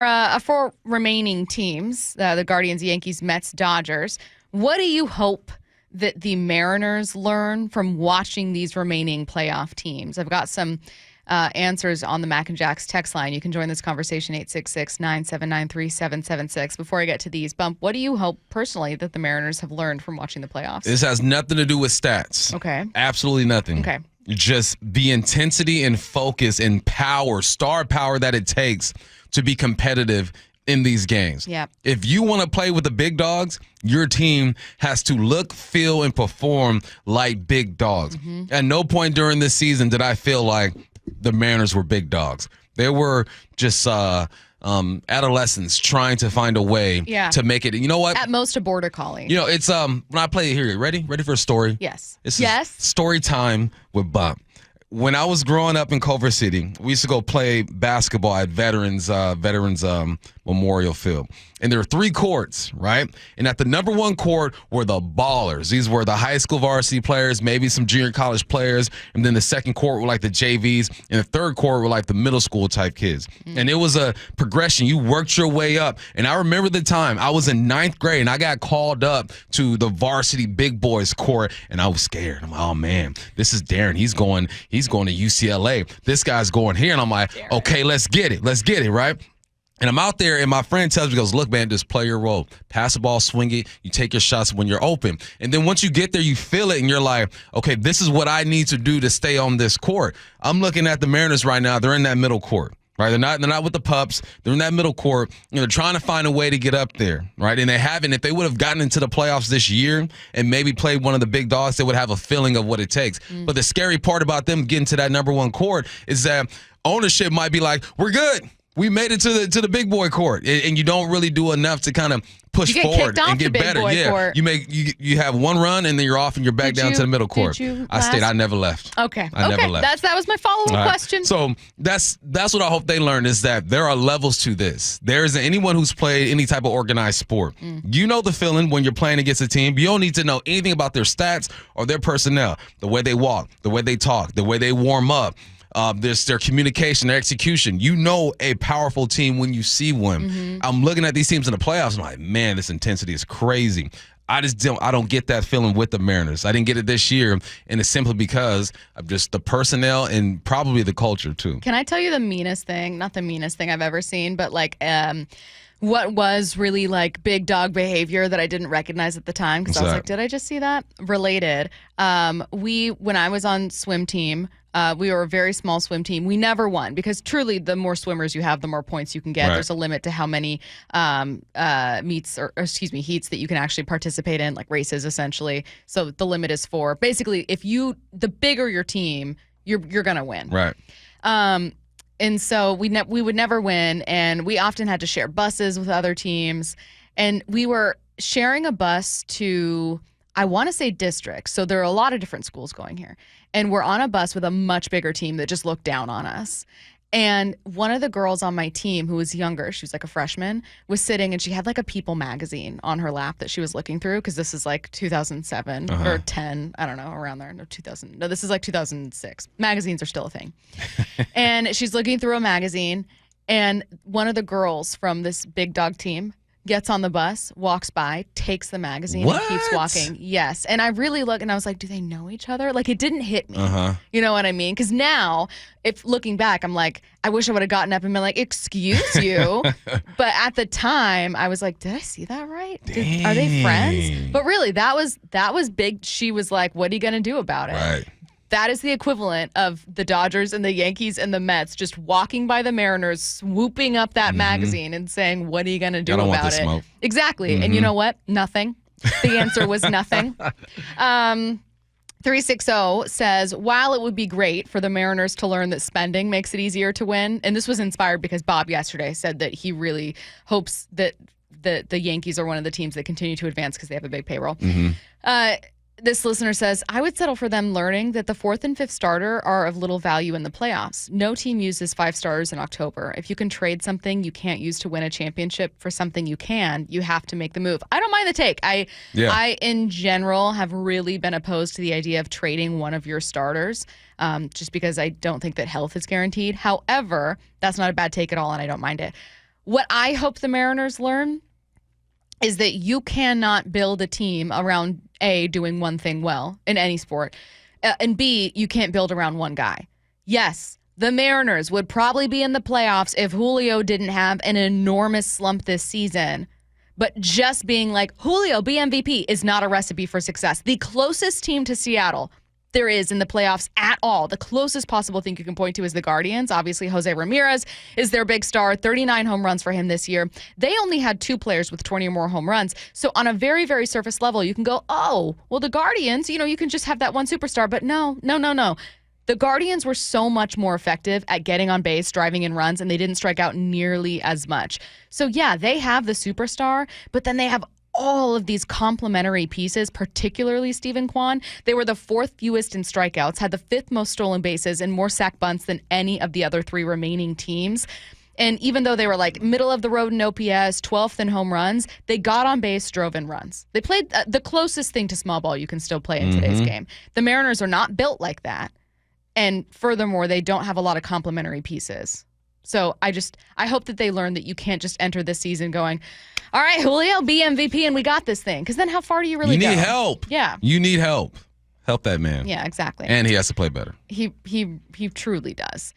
Four remaining teams, the Guardians, Yankees, Mets, Dodgers. What do you hope that the Mariners learn from watching these remaining playoff teams? I've got some answers on the Mac and Jack's text line. You can join this conversation, 866-979-3776. Before I get to these, Bump, what do you hope personally that the Mariners have learned from watching the playoffs? This has nothing to do with stats. Okay. Absolutely nothing. Okay. Just the intensity and focus and power, star power that it takes to be competitive in these games. Yeah. If you want to play with the big dogs, your team has to look, feel, and perform like big dogs. Mm-hmm. At no point during this season did I feel like the Mariners were big dogs. They were just adolescents trying to find a way to make it. You know what? At most a border collie. You know, it's when I play here. Ready for a story? Yes. This is story time with Bump. When I was growing up in Culver City, we used to go play basketball at Veterans Memorial Field. And there were 3 courts, right? And at the number 1 court were the ballers. These were the high school varsity players, maybe some junior college players. And then the second court were like the JVs. And the third court were like the middle school type kids. Mm-hmm. And it was a progression. You worked your way up. And I remember the time I was in 9th grade and I got called up to the varsity big boys court. And I was scared. I'm like, oh man, this is Darren. He's going to UCLA. This guy's going here. And I'm like, okay, let's get it, right? And I'm out there, and my friend tells me, goes, look, man, just play your role. Pass the ball, swing it. You take your shots when you're open. And then once you get there, you feel it, and you're like, okay, this is what I need to do to stay on this court. I'm looking at the Mariners right now. They're in that middle court, right? They're not with the pups. They're in that middle court. You know, they're trying to find a way to get up there, right? And they haven't. If they would have gotten into the playoffs this year and maybe played one of the big dogs, they would have a feeling of what it takes. But the scary part about them getting to that number 1 court is that ownership might be like, we're good. We made it to the big boy court, and you don't really do enough to kind of push forward and get better. Court. You have one run and then you're off and you're back down to the middle court. I stayed. I never left. Okay. I never left. That was my follow-up question. So that's what I hope they learn is that there are levels to this. There isn't anyone who's played any type of organized sport. You know the feeling when you're playing against a team. You don't need to know anything about their stats or their personnel, the way they walk, the way they talk, the way they warm up. There's their communication, their execution. You know a powerful team when you see one. Mm-hmm. I'm looking at these teams in the playoffs. I'm like, man, this intensity is crazy. I don't get that feeling with the Mariners. I didn't get it this year, and it's simply because of just the personnel and probably the culture too. Can I tell you the meanest thing? Not the meanest thing I've ever seen, but what was really like big dog behavior that I didn't recognize at the time because I was like, did I just see that? Related. When I was on swim team, we were a very small swim team. We never won because truly the more swimmers you have, the more points you can get. Right. There's a limit to how many heats that you can actually participate in, like races essentially. So the limit is 4. Basically, the bigger your team, you're going to win. Right. And so we would never win, and we often had to share buses with other teams. And we were sharing a bus to, I want to say districts. So there are a lot of different schools going here. And we're on a bus with a much bigger team that just looked down on us. And one of the girls on my team who was younger, she was like a freshman, was sitting and she had like a People magazine on her lap that she was looking through because this is like 2007 or 10, I don't know, around there. No, 2000. No, this is like 2006. Magazines are still a thing. And she's looking through a magazine, and one of the girls from this big dog team gets on the bus, walks by, takes the magazine, and keeps walking. Yes. And I really look, and I was like, do they know each other? Like, it didn't hit me. You know what I mean? Because now, if looking back, I'm like, I wish I would have gotten up and been like, excuse you. But at the time, I was like, did I see that right? Are they friends? But really, that was big. She was like, what are you going to do about it? Right. That is the equivalent of the Dodgers and the Yankees and the Mets just walking by the Mariners, swooping up that magazine and saying, what are you going to do about it? Smoke. Exactly. And you know what? Nothing. The answer was nothing. 360 says, while it would be great for the Mariners to learn that spending makes it easier to win, and this was inspired because Bob yesterday said that he really hopes that the Yankees are one of the teams that continue to advance because they have a big payroll. This listener says, I would settle for them learning that the 4th and 5th starter are of little value in the playoffs. No team uses 5 starters in October. If you can trade something you can't use to win a championship for something you can, you have to make the move. I don't mind the take. I, in general, have really been opposed to the idea of trading one of your starters just because I don't think that health is guaranteed. However, that's not a bad take at all, and I don't mind it. What I hope the Mariners learn is that you cannot build a team around A, doing one thing well in any sport, and B, you can't build around one guy. Yes, the Mariners would probably be in the playoffs if Julio didn't have an enormous slump this season. But just being like, Julio, be MVP is not a recipe for success. The closest team to Seattle there is in the playoffs at all, the closest possible thing you can point to is the Guardians. Obviously, Jose Ramirez is their big star, 39 home runs for him this year. They only had 2 players with 20 or more home runs. So on a very, very surface level, you can go, oh, well, the Guardians, you can just have that one superstar. But no. The Guardians were so much more effective at getting on base, driving in runs, and they didn't strike out nearly as much. So, yeah, they have the superstar, but then they have all of these complementary pieces, particularly Stephen Kwan. They were the 4th fewest in strikeouts, had the 5th most stolen bases, and more sack bunts than any of the other 3 remaining teams. And even though they were like middle of the road in OPS, 12th in home runs, they got on base, drove in runs. They played the closest thing to small ball you can still play in today's game. The Mariners are not built like that. And furthermore, they don't have a lot of complementary pieces. So I hope that they learn that you can't just enter this season going, all right, Julio, be MVP and we got this thing. Because then how far do you really go? You need help. Yeah. You need help. Help that man. Yeah, exactly. And he has to play better. He truly does.